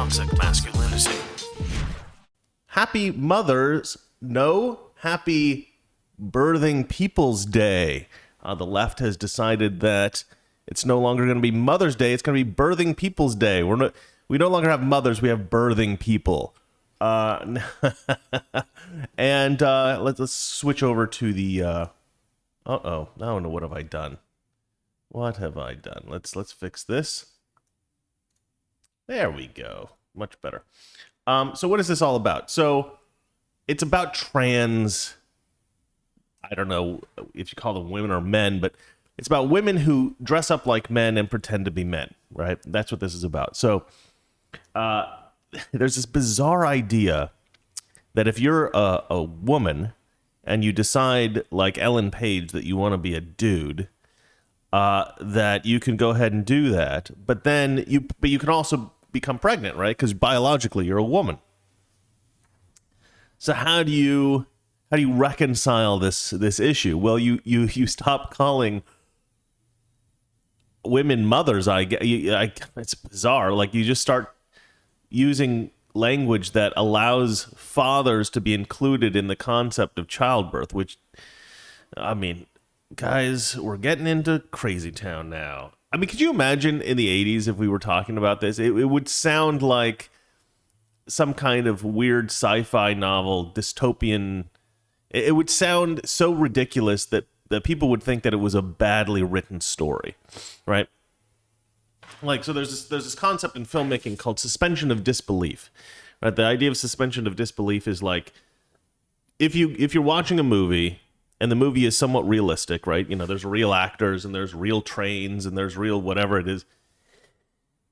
toxic masculinity. Happy Mother's, no, Happy Birthing People's Day. The left has decided that it's no longer going to be Mother's Day, it's going to be Birthing People's Day. We no longer have mothers, we have birthing people. And let's switch over to the I don't know, what have I done? What have I done? Let's fix this. There we go. Much better. So what is this all about? So it's about trans, I don't know if you call them women or men, but it's about women who dress up like men and pretend to be men, right? That's what this is about. So there's this bizarre idea that if you're a woman and you decide, like Ellen Page, that you want to be a dude, that you can go ahead and do that, but you can also become pregnant, right? Because biologically you're a woman. So how do you reconcile this issue? Well, you stop calling women mothers. It's bizarre. Like, you just start using language that allows fathers to be included in the concept of childbirth, which, I mean, guys, we're getting into crazy town now. I mean, could you imagine in the 80s if we were talking about this? It would sound like some kind of weird sci-fi novel, dystopian. It would sound so ridiculous that people would think that it was a badly written story, right? Like, so there's this concept in filmmaking called suspension of disbelief, right? The idea of suspension of disbelief is like, if you're watching a movie and the movie is somewhat realistic, right? You know, there's real actors and there's real trains and there's real whatever it is.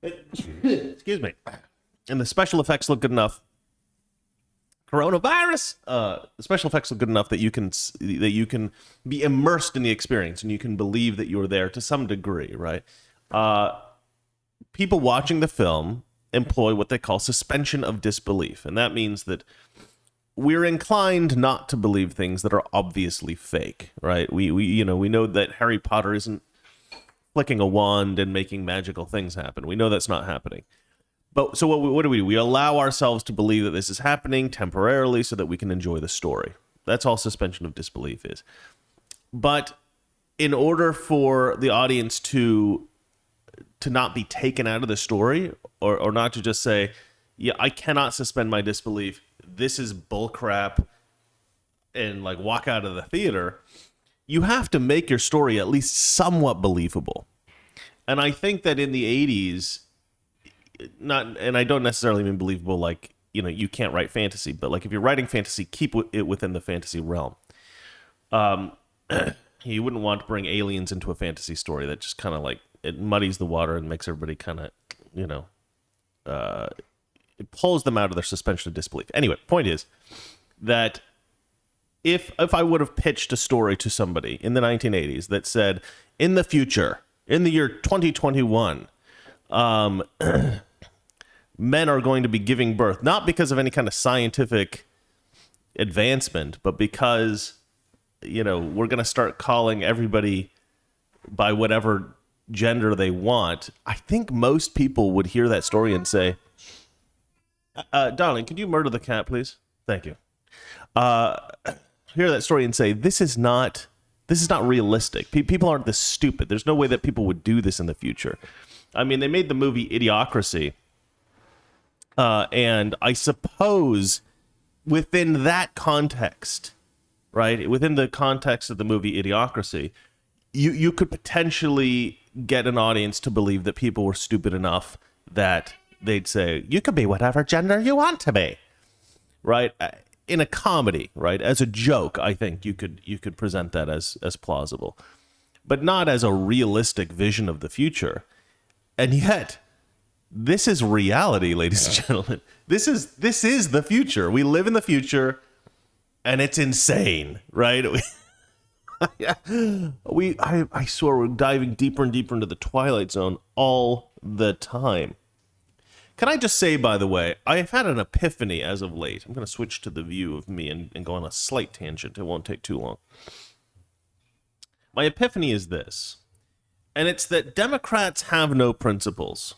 Excuse me. And the special effects look good enough. Coronavirus. The special effects look good enough that you can be immersed in the experience and you can believe that you're there to some degree, right? People watching the film employ what they call suspension of disbelief, and that means that we're inclined not to believe things that are obviously fake, right? We know that Harry Potter isn't flicking a wand and making magical things happen. We know that's not happening. But so what do? We allow ourselves to believe that this is happening temporarily so that we can enjoy the story. That's all suspension of disbelief is. But in order for the audience to not be taken out of the story, or not to just say, yeah, I cannot suspend my disbelief, this is bullcrap, and like walk out of the theater, you have to make your story at least somewhat believable. And I think that in the 80s, and I don't necessarily mean believable like, you know, you can't write fantasy, but like if you're writing fantasy, keep it within the fantasy realm. You wouldn't want to bring aliens into a fantasy story that just kind of like, it muddies the water and makes everybody kind of, you know, it pulls them out of their suspension of disbelief. Anyway, point is that if I would have pitched a story to somebody in the 1980s that said, in the future, in the year 2021, men are going to be giving birth, not because of any kind of scientific advancement, but because, you know, we're going to start calling everybody by whatever gender they want, I think most people would hear that story and say, darling, could you murder the cat, please? Thank you. Hear that story and say, this is not realistic. People aren't this stupid. There's no way that people would do this in the future. I mean, they made the movie Idiocracy, and I suppose within that context, right, within the context of the movie Idiocracy, you could potentially get an audience to believe that people were stupid enough that they'd say, you could be whatever gender you want to be, right? In a comedy, right? As a joke, I think you could present that as plausible, but not as a realistic vision of the future. And yet, this is reality, ladies and gentlemen. This is the future. We live in the future, and it's insane, right? I swear we're diving deeper and deeper into the Twilight Zone all the time. Can I just say, by the way, I've had an epiphany as of late. I'm going to switch to the view of me and go on a slight tangent. It won't take too long. My epiphany is this, and it's that Democrats have no principles.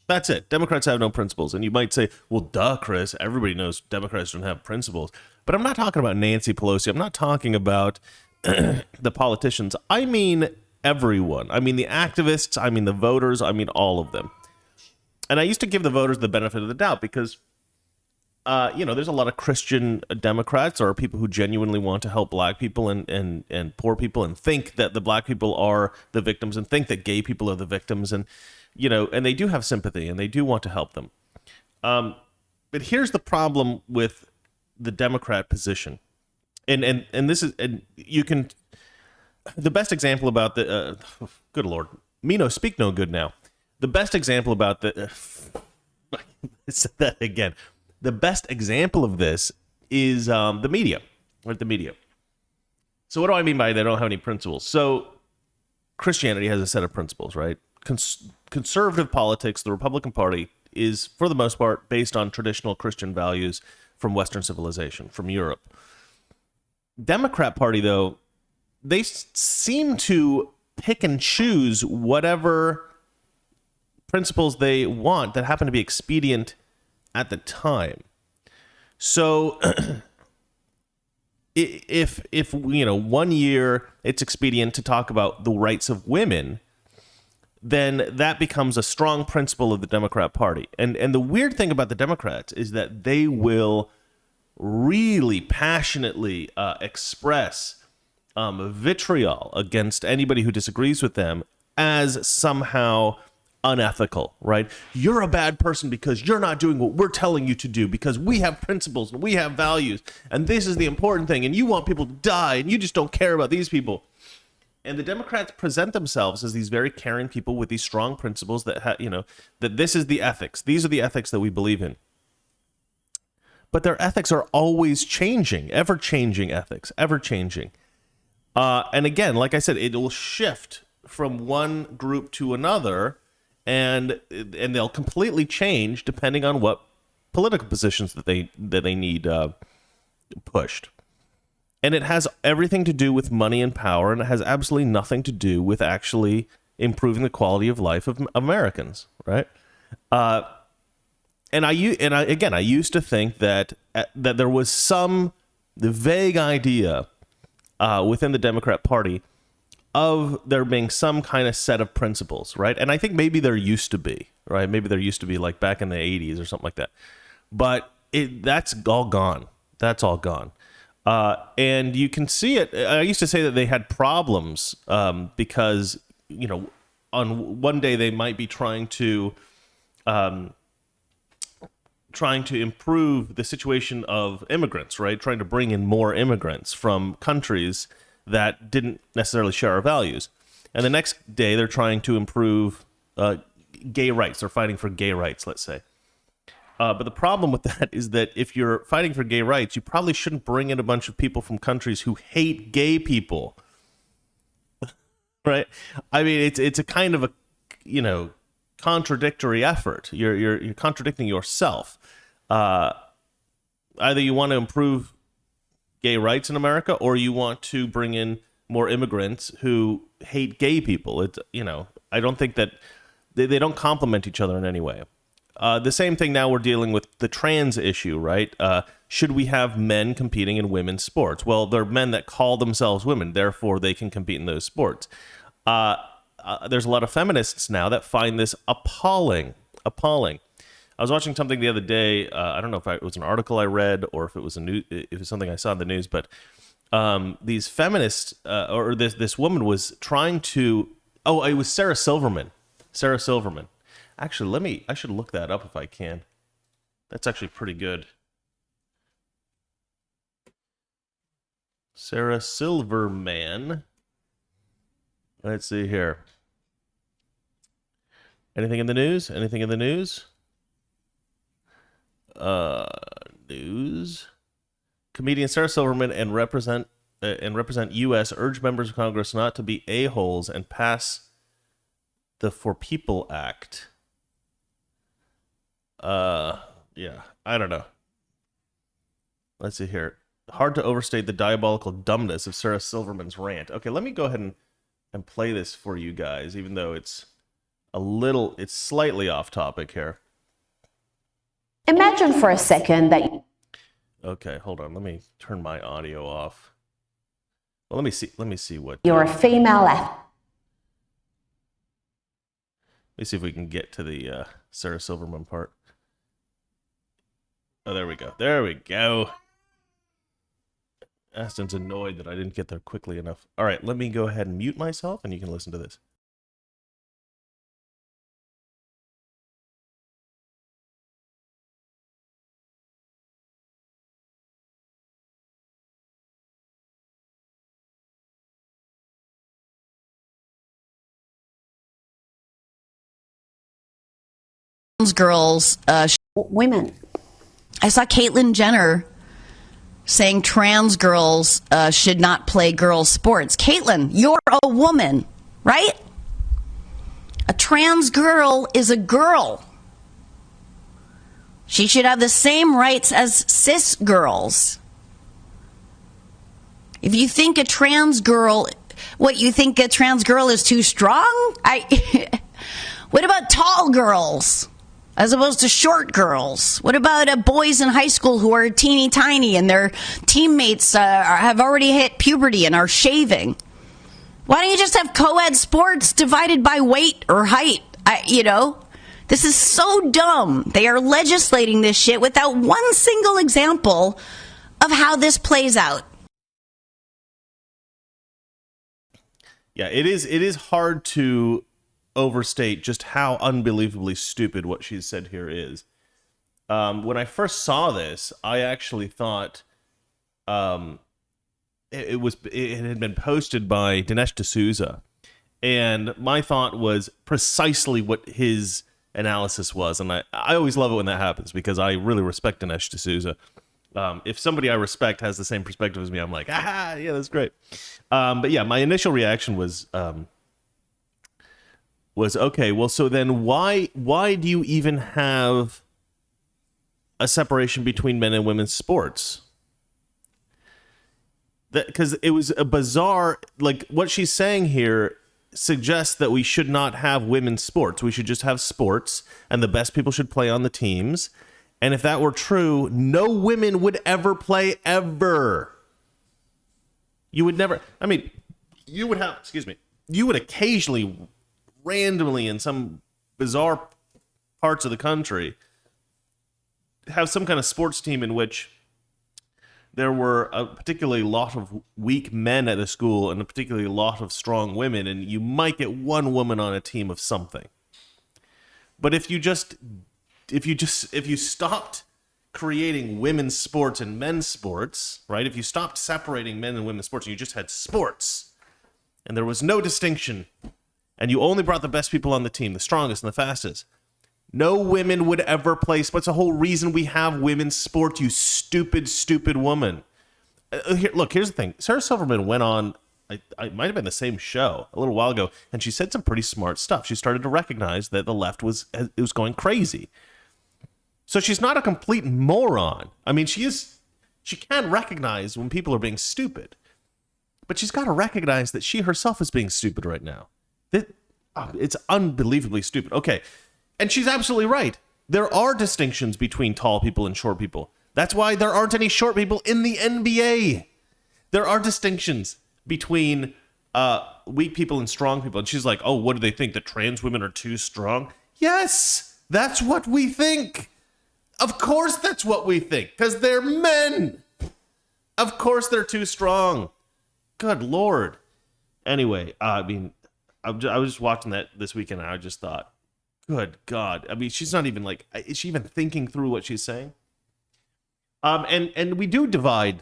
That's it. Democrats have no principles. And you might say, well, duh, Chris, everybody knows Democrats don't have principles. But I'm not talking about Nancy Pelosi. I'm not talking about the politicians. I mean everyone. I mean the activists. I mean the voters. I mean all of them. And I used to give the voters the benefit of the doubt because, there's a lot of Christian Democrats or people who genuinely want to help black people and poor people and think that the black people are the victims and think that gay people are the victims. And, and they do have sympathy and they do want to help them. But here's the problem with the Democrat position. And this is, and you can, the best example about the, good Lord, me no speak no good now. The best example about the, I said that again. The best example of this is the media, right? The media. So what do I mean by they don't have any principles? So Christianity has a set of principles, right? Conservative politics, the Republican Party, is for the most part based on traditional Christian values from Western civilization, from Europe. Democrat Party, though, they seem to pick and choose whatever principles they want that happen to be expedient at the time. So if 1 year it's expedient to talk about the rights of women, then that becomes a strong principle of the Democrat Party. And the weird thing about the Democrats is that they will really passionately express vitriol against anybody who disagrees with them as somehow unethical, right? You're a bad person because you're not doing what we're telling you to do, because we have principles and we have values and this is the important thing, and you want people to die and you just don't care about these people. And the Democrats present themselves as these very caring people with these strong principles that that this is the ethics. These are the ethics that we believe in. But their ethics are always changing, ever-changing ethics, ever-changing. And again, like I said, it will shift from one group to another, and they'll completely change depending on what political positions that they need pushed. And it has everything to do with money and power, and it has absolutely nothing to do with actually improving the quality of life of Americans, right? And I used to think that there was some vague idea within the Democrat Party of there being some kind of set of principles, right? And I think maybe there used to be, right? Maybe there used to be like back in the 80s or something like that. But that's all gone. That's all gone. And you can see it. I used to say that they had problems because, on one day they might be trying to improve the situation of immigrants, right? Trying to bring in more immigrants from countries that didn't necessarily share our values. And the next day they're trying to improve gay rights. They're fighting for gay rights, let's say. But the problem with that is that if you're fighting for gay rights, you probably shouldn't bring in a bunch of people from countries who hate gay people, right? I mean, it's a kind of a, contradictory effort. You're contradicting yourself. Either you want to improve gay rights in America, or you want to bring in more immigrants who hate gay people. I don't think that they don't complement each other in any way. The same thing now we're dealing with the trans issue, right? Should we have men competing in women's sports? Well, they're men that call themselves women, therefore they can compete in those sports. There's a lot of feminists now that find this appalling. I was watching something the other day. I don't know if it was an article I read or if it was something I saw in the news, but these feminists or this woman was trying to. Oh, it was Sarah Silverman. Actually, I should look that up if I can. That's actually pretty good. Sarah Silverman. Let's see here. Anything in the news? News. Comedian Sarah Silverman and represent U.S. urge members of Congress not to be a-holes and pass the For People Act. Yeah, I don't know. Let's see here. Hard to overstate the diabolical dumbness of Sarah Silverman's rant. Okay, let me go ahead and play this for you guys, even though it's it's slightly off topic here. Imagine for a second that Okay, hold on. Let me turn my audio off. Well, let me see what you're a female athlete. Let me see if we can get to the Sarah Silverman part. Oh, there we go. There we go. Aston's annoyed that I didn't get there quickly enough. All right, let me go ahead and mute myself, and you can listen to this. Girls, Women. I saw Caitlyn Jenner saying trans girls should not play girls' sports. Caitlyn, you're a woman, right? A trans girl is a girl. She should have the same rights as cis girls. If you think a trans girl, what, you think a trans girl is too strong? What about tall girls as opposed to short girls? What about boys in high school who are teeny tiny and their teammates have already hit puberty and are shaving? Why don't you just have co-ed sports divided by weight or height? This is so dumb. They are legislating this shit without one single example of how this plays out. Yeah, it is hard to overstate just how unbelievably stupid what she said here is. When I first saw this, I actually thought it had been posted by Dinesh D'Souza, and my thought was precisely what his analysis was. And I always love it when that happens, because I really respect Dinesh D'Souza. If somebody I respect has the same perspective as me, I'm like, yeah, that's great. But yeah, my initial reaction was okay. Well, so then why do you even have a separation between men and women's sports? Because it was a bizarre, like, what she's saying here suggests that we should not have women's sports. We should just have sports, and the best people should play on the teams. And if that were true, no women would ever play, ever. You would never, I mean, you would have, you would occasionally, randomly, in some bizarre parts of the country, have some kind of sports team in which there were a particularly lot of weak men at a school and a particularly lot of strong women, and you might get one woman on a team of something. But if you stopped creating women's sports and men's sports, right? If you stopped separating men and women's sports and you just had sports and there was no distinction, and you only brought the best people on the team, the strongest and the fastest, no women would ever play sports. The whole reason we have women's sport, you stupid, stupid woman. Here's the thing. Sarah Silverman went on, I might have been the same show a little while ago, and she said some pretty smart stuff. She started to recognize that the left was going crazy. So she's not a complete moron. I mean, she can recognize when people are being stupid, but she's got to recognize that she herself is being stupid right now. It's unbelievably stupid. Okay. And she's absolutely right. There are distinctions between tall people and short people. That's why there aren't any short people in the NBA. There are distinctions between weak people and strong people. And she's like, oh, what do they think? That trans women are too strong? Yes, that's what we think. Of course that's what we think, because they're men. Of course they're too strong. Good Lord. Anyway, I mean, I was just watching that this weekend, and I just thought, good God. I mean, she's not even like, is she even thinking through what she's saying? And we do divide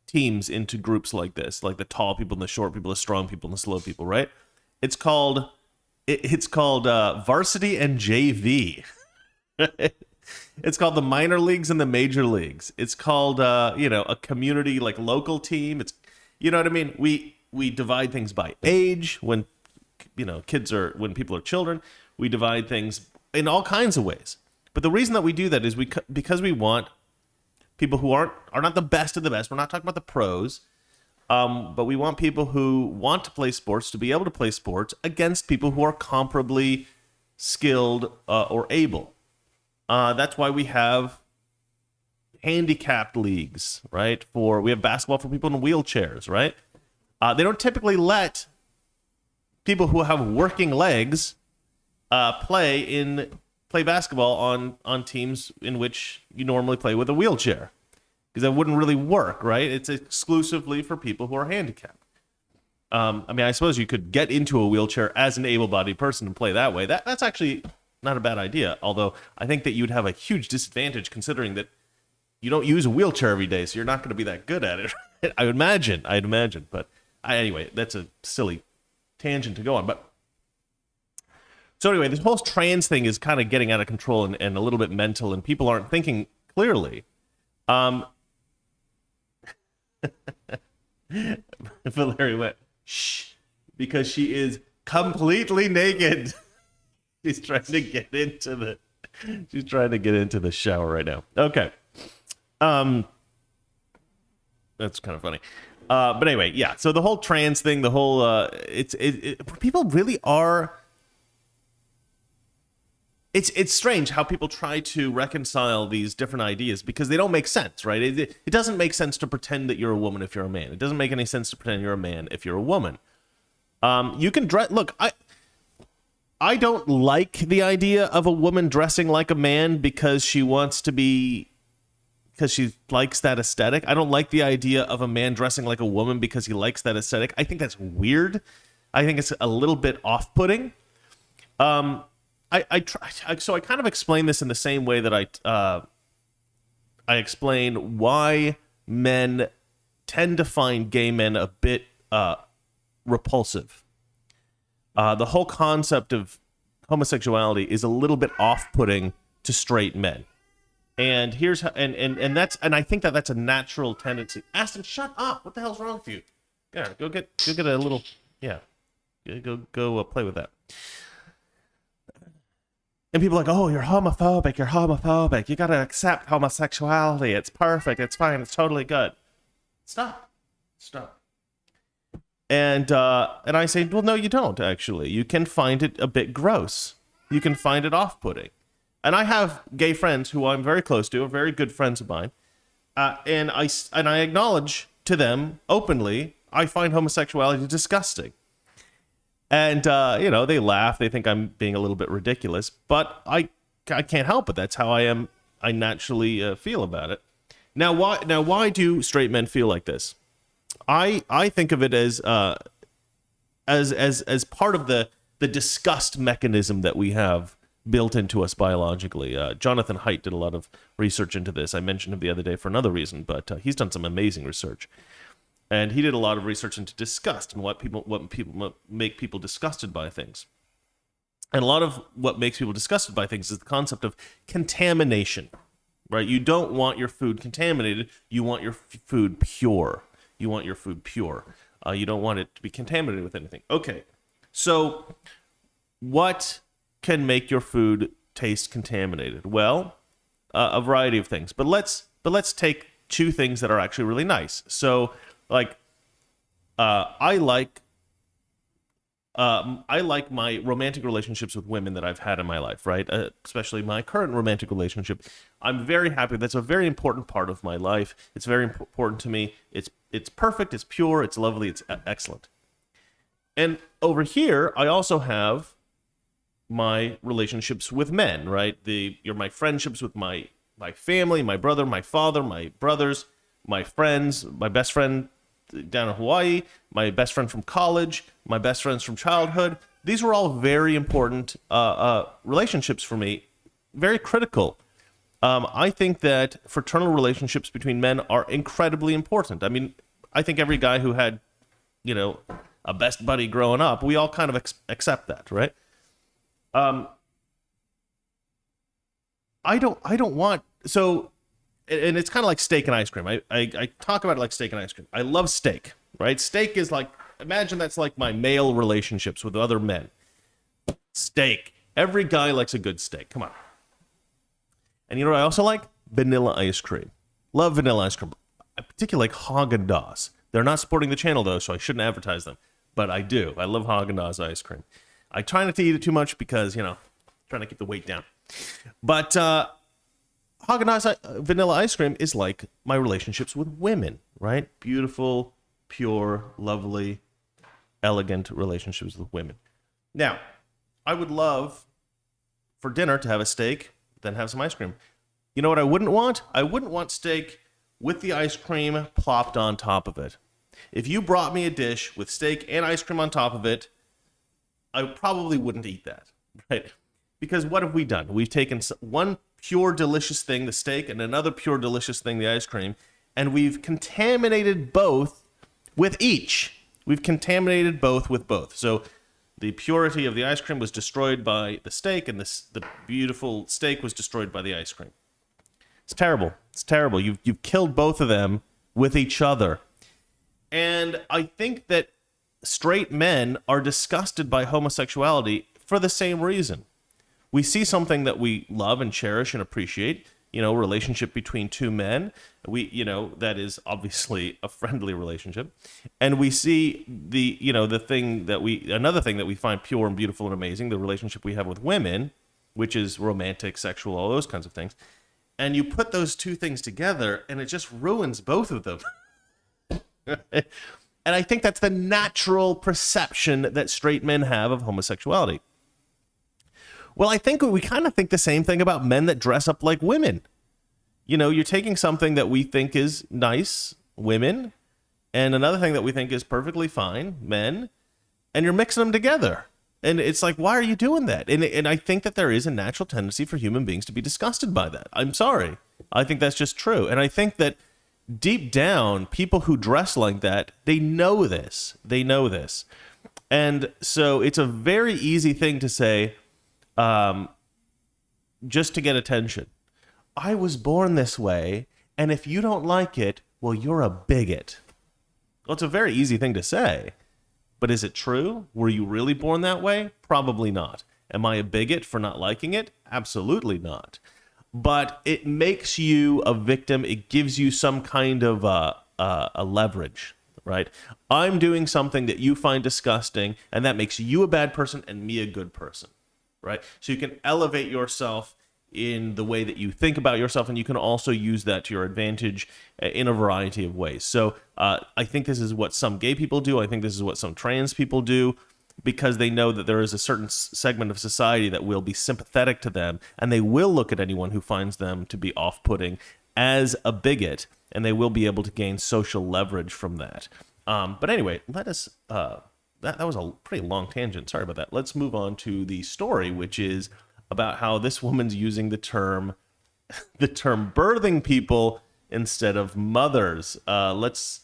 teams into groups like this, like the tall people and the short people, the strong people and the slow people, right? It's called varsity and JV. It's called the minor leagues and the major leagues. It's called a community, like, local team. It's, you know what I mean? We divide things by age when when people are children. We divide things in all kinds of ways. But the reason that we do that is because we want people who are not the best of the best. We're not talking about the pros. But we want people who want to play sports to be able to play sports against people who are comparably skilled or able. That's why we have handicapped leagues, right? We have basketball for people in wheelchairs, right? They don't typically let people who have working legs play basketball on teams in which you normally play with a wheelchair, because that wouldn't really work, right? It's exclusively for people who are handicapped. I mean, I suppose you could get into a wheelchair as an able-bodied person and play that way. That's actually not a bad idea, although I think that you'd have a huge disadvantage considering that you don't use a wheelchair every day, so you're not going to be that good at it. Right? I'd imagine. But anyway, that's a silly tangent to go on. But so anyway, this whole trans thing is kind of getting out of control and a little bit mental, and people aren't thinking clearly. Valerie went, shh, because she is completely naked. She's trying to get into the shower right now. Okay. That's kind of funny. But anyway, yeah. So the whole trans thing, the whole people really are. It's strange how people try to reconcile these different ideas because they don't make sense, right? It doesn't make sense to pretend that you're a woman if you're a man. It doesn't make any sense to pretend you're a man if you're a woman. You can dress. Look, I don't like the idea of a woman dressing like a man because she likes that aesthetic. I don't like the idea of a man dressing like a woman because he likes that aesthetic. I think that's weird. I think it's a little bit off-putting. So I kind of explain this in the same way that I explain why men tend to find gay men a bit repulsive. The whole concept of homosexuality is a little bit off-putting to straight men. And here's how, and I think that's a natural tendency. Aston, shut up! What the hell's wrong with you? Yeah, go get a little, yeah, go play with that. And people are like, oh, you're homophobic. You gotta accept homosexuality. It's perfect. It's fine. It's totally good. Stop. And I say, well, no, you don't actually. You can find it a bit gross. You can find it off-putting. And I have gay friends who I'm very close to, are very good friends of mine, and I acknowledge to them openly, I find homosexuality disgusting. And they laugh, they think I'm being a little bit ridiculous, but I can't help it. That's how I am. I naturally feel about it. Now, why do straight men feel like this? I think of it as part of the disgust mechanism that we have built into us biologically. Jonathan Haidt did a lot of research into this. I mentioned him the other day for another reason, but he's done some amazing research. And he did a lot of research into disgust and what make people disgusted by things. And a lot of what makes people disgusted by things is the concept of contamination, right? You don't want your food contaminated. You want your food pure. You want your food pure. You don't want it to be contaminated with anything. Okay, so what can make your food taste contaminated? Well, a variety of things. But let's take two things that are actually really nice. So, like, I like my romantic relationships with women that I've had in my life, right? Especially my current romantic relationship. I'm very happy. That's a very important part of my life. It's very important to me. It's perfect. It's pure. It's lovely. It's excellent. And over here, I also have my relationships with men, right? My friendships with my family, my brother, my father, my brothers, my friends, my best friend down in Hawaii, my best friend from college, my best friends from childhood. These were all very important relationships for me, very critical. I think that fraternal relationships between men are incredibly important. I mean, I think every guy who had, a best buddy growing up, we all kind of accept that, right? I don't want, so, and it's kind of like steak and ice cream. I talk about it like steak and ice cream. I love steak, right? Steak is like, imagine that's like my male relationships with other men. Steak. Every guy likes a good steak. Come on. And you know what I also like? Vanilla ice cream. Love vanilla ice cream. I particularly like Haagen-Dazs. They're not supporting the channel, though, so I shouldn't advertise them. But I do. I love Haagen-Dazs ice cream. I try not to eat it too much because, trying to keep the weight down. But Haagen-Dazs vanilla ice cream is like my relationships with women, right? Beautiful, pure, lovely, elegant relationships with women. Now, I would love for dinner to have a steak, then have some ice cream. You know what I wouldn't want? I wouldn't want steak with the ice cream plopped on top of it. If you brought me a dish with steak and ice cream on top of it, I probably wouldn't eat that, right? Because what have we done? We've taken one pure, delicious thing, the steak, and another pure, delicious thing, the ice cream, and we've contaminated both with each. We've contaminated both with both. So the purity of the ice cream was destroyed by the steak, and the beautiful steak was destroyed by the ice cream. It's terrible. It's terrible. You've killed both of them with each other. And I think that straight men are disgusted by homosexuality for the same reason. We see something that we love and cherish and appreciate, relationship between two men. That is obviously a friendly relationship. And we see another thing that we find pure and beautiful and amazing, the relationship we have with women, which is romantic, sexual, all those kinds of things. And you put those two things together and it just ruins both of them. And I think that's the natural perception that straight men have of homosexuality. Well, I think we kind of think the same thing about men that dress up like women. You're taking something that we think is nice, women, and another thing that we think is perfectly fine, men, and you're mixing them together. And it's like, why are you doing that? And I think that there is a natural tendency for human beings to be disgusted by that. I'm sorry. I think that's just true. And I think that deep down, people who dress like that, they know this. They know this. And so it's a very easy thing to say, just to get attention. I was born this way, and if you don't like it, well, you're a bigot. Well, it's a very easy thing to say. But is it true? Were you really born that way? Probably not. Am I a bigot for not liking it? Absolutely not. But it makes you a victim. It gives you some kind of a leverage, right? I'm doing something that you find disgusting, and that makes you a bad person and me a good person, right? So you can elevate yourself in the way that you think about yourself, and you can also use that to your advantage in a variety of ways. So I think this is what some gay people do. I think this is what some trans people do, because they know that there is a certain segment of society that will be sympathetic to them, and they will look at anyone who finds them to be off-putting as a bigot, and they will be able to gain social leverage from that. But anyway, let us... that was a pretty long tangent. Sorry about that. Let's move on to the story, which is about how this woman's using the term birthing people instead of mothers. Let's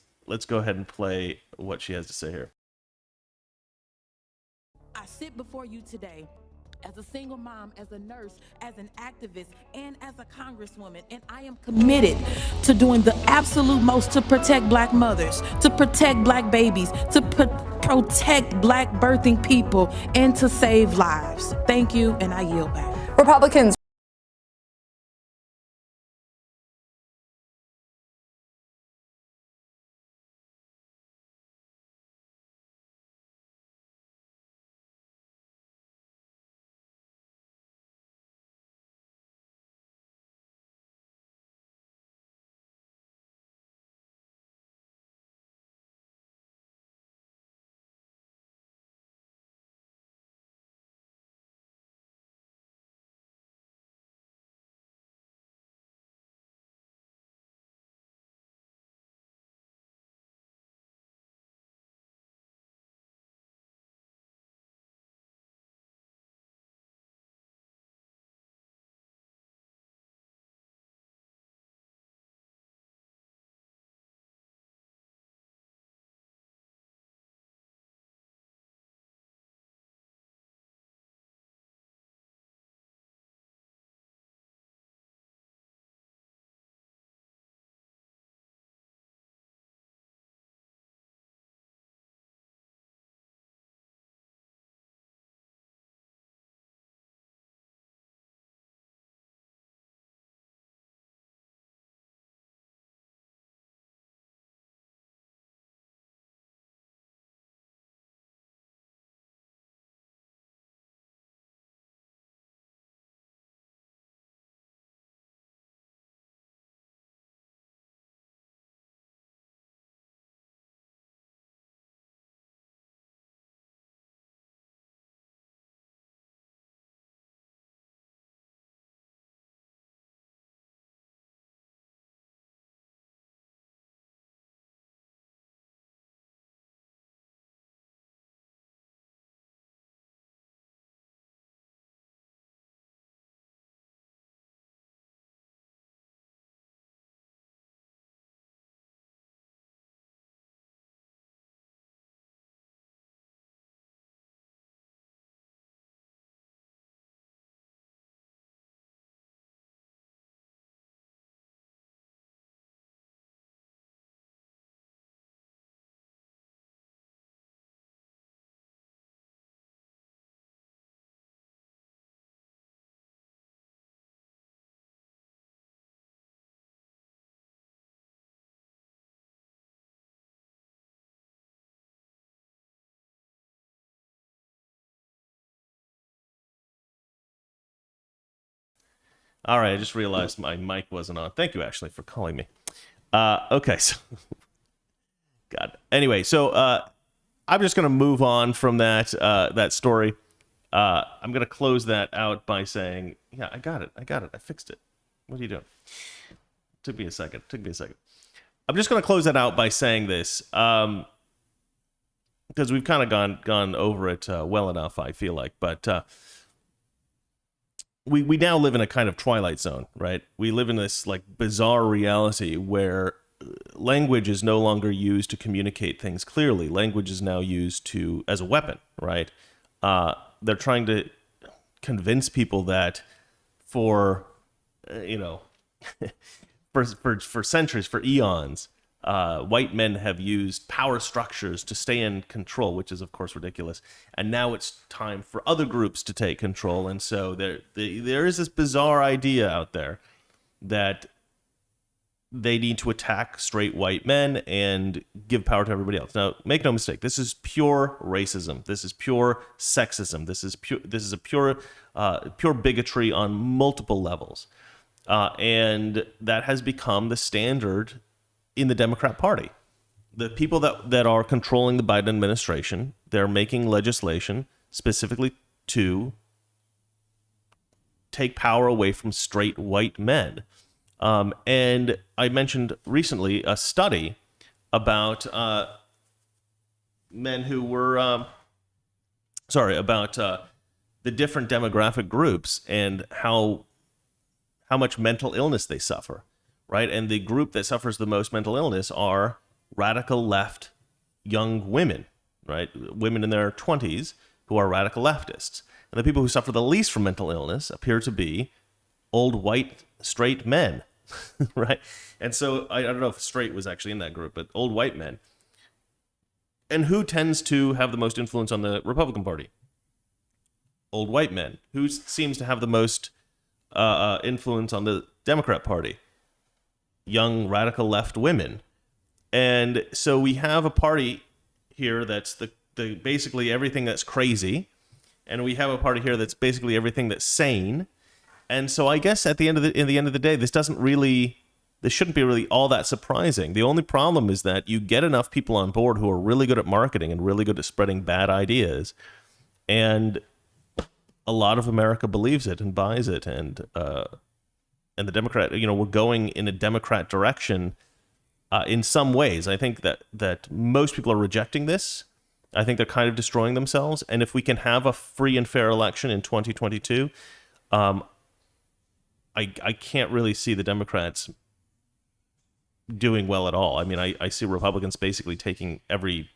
go ahead and play what she has to say here. I sit before you today as a single mom, as a nurse, as an activist, and as a congresswoman, and I am committed to doing the absolute most to protect Black mothers, to protect Black babies, to protect Black birthing people, and to save lives. Thank you, and I yield back. Republicans All right, I just realized my mic wasn't on. Thank you, Ashley, for calling me. Okay, so God. Anyway, so I'm just gonna move on from that story. I'm gonna close that out by saying, yeah, I got it. I fixed it. What are you doing? Took me a second. I'm just gonna close that out by saying this, because we've kind of gone over it well enough, I feel like, but. We now live in a kind of twilight zone, right? We live in this like bizarre reality where language is no longer used to communicate things clearly. Language is now used as a weapon, right? They're trying to convince people that for for centuries, for eons, white men have used power structures to stay in control, which is of course ridiculous. And now it's time for other groups to take control. And so there is this bizarre idea out there that they need to attack straight white men and give power to everybody else. Now, make no mistake, this is pure racism. This is pure sexism. This is a pure bigotry on multiple levels. And that has become the standard in the Democrat Party. The people that are controlling the Biden administration, they're making legislation specifically to take power away from straight white men. And I mentioned recently a study about men who were, about the different demographic groups and how much mental illness they suffer. Right, and the group that suffers the most mental illness are radical left young women, right? Women in their 20s who are radical leftists. And the people who suffer the least from mental illness appear to be old white straight men, right? And so I don't know if straight was actually in that group, but old white men. And who tends to have the most influence on the Republican Party? Old white men. Who seems to have the most influence on the Democrat Party? Young radical left women. And so we have a party here that's the basically everything that's crazy, and we have a party here that's basically everything that's sane. And so I guess at the end of the day, this shouldn't be really all that surprising. The only problem is that you get enough people on board who are really good at marketing and really good at spreading bad ideas, and a lot of America believes it and buys it, and the Democrat, we're going in a Democrat direction in some ways. I think that most people are rejecting this. I think they're kind of destroying themselves. And if we can have a free and fair election in 2022, I can't really see the Democrats doing well at all. I mean, I see Republicans basically taking every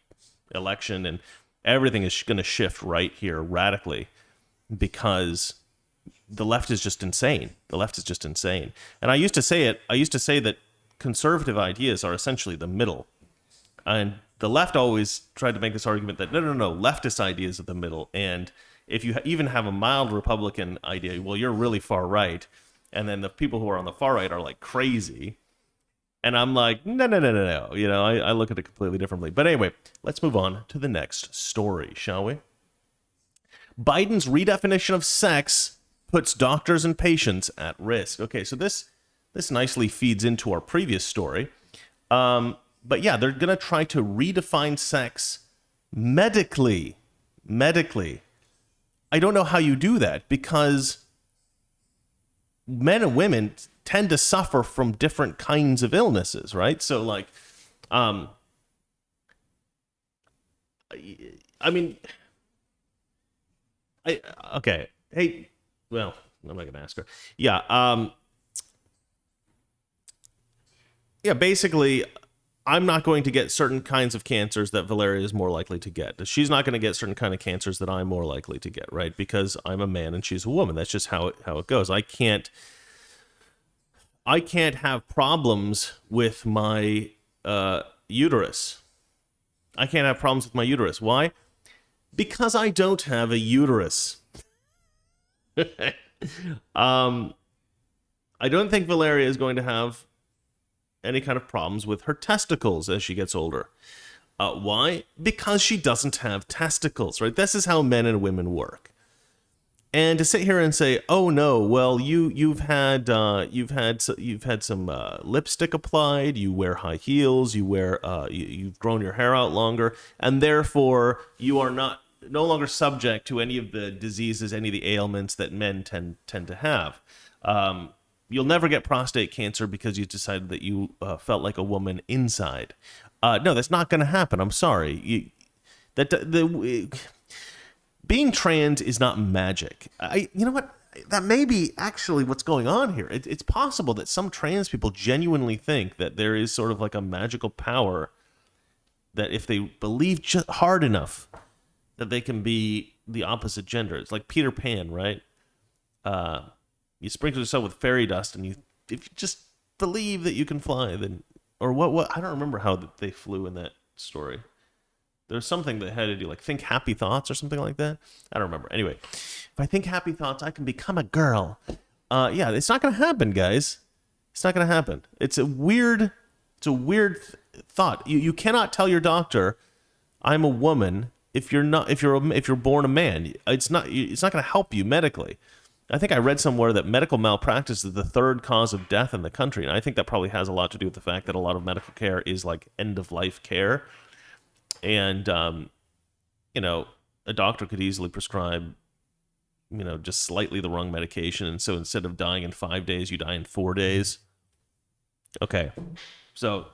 election, and everything is going to shift right here radically because the left is just insane. And I used to say that conservative ideas are essentially the middle. And the left always tried to make this argument that no, leftist ideas are the middle. And if you even have a mild Republican idea, well, you're really far right. And then the people who are on the far right are like crazy. And I'm like, no. I look at it completely differently. But anyway, let's move on to the next story, shall we? Biden's redefinition of sex puts doctors and patients at risk. Okay, so this nicely feeds into our previous story. But yeah, they're going to try to redefine sex medically. I don't know how you do that, because men and women tend to suffer from different kinds of illnesses, right? So like, I mean, okay. Hey, well, I'm not going to ask her. Yeah. Basically, I'm not going to get certain kinds of cancers that Valeria is more likely to get. She's not going to get certain kind of cancers that I'm more likely to get, right? Because I'm a man and she's a woman. That's just how it goes. I can't have problems with my uterus. I can't have problems with my uterus. Why? Because I don't have a uterus. I don't think Valeria is going to have any kind of problems with her testicles as she gets older. Why? Because she doesn't have testicles, right? This is how men and women work. And to sit here and say, "Oh no, well you've had some lipstick applied, you wear high heels, you've grown your hair out longer, and therefore you are no longer subject to any of the diseases, any of the ailments that men tend to have. You'll never get prostate cancer because you decided that you felt like a woman inside." No, that's not going to happen. I'm sorry. Being trans is not magic. You know what? That may be actually what's going on here. It's possible that some trans people genuinely think that there is sort of like a magical power that if they believe just hard enough that they can be the opposite gender. It's like Peter Pan, right? You sprinkle yourself with fairy dust, and if you just believe that you can fly, then or what? I don't remember how they flew in that story. There's something that had to do, like, think happy thoughts or something like that. I don't remember. Anyway, if I think happy thoughts, I can become a girl. Yeah, it's not going to happen, guys. It's not going to happen. It's a weird thought. You cannot tell your doctor, "I'm a woman," if you're born a man. It's not going to help you medically. I think I read somewhere that medical malpractice is the third cause of death in the country, and I think that probably has a lot to do with the fact that a lot of medical care is like end of life care. And, a doctor could easily prescribe, just slightly the wrong medication. And so instead of dying in 5 days, you die in 4 days. Okay. So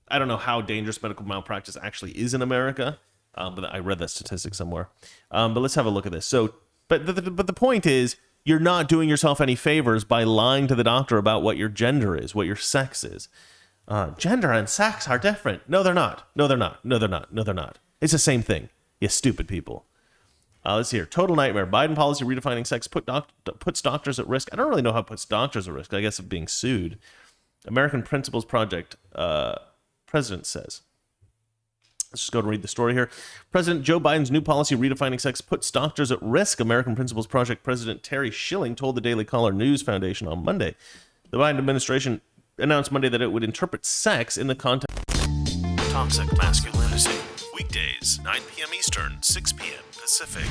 I don't know how dangerous medical malpractice actually is in America. But I read that statistic somewhere. But let's have a look at this. So, but the point is, you're not doing yourself any favors by lying to the doctor about what your gender is, what your sex is. Gender and sex are different. No, they're not. No, they're not. No, they're not. No, they're not. It's the same thing. You stupid people. Let's see here. Total nightmare. Biden policy redefining sex puts doctors at risk. I don't really know how it puts doctors at risk. I guess of being sued. American Principles Project president says. Let's just go and read the story here. President Joe Biden's new policy redefining sex puts doctors at risk. American Principles Project President Terry Schilling told the Daily Caller News Foundation on Monday. The Biden administration announced Monday that it would interpret sex in the context of toxic masculinity. Weekdays, 9 p.m. Eastern, 6 p.m. Pacific.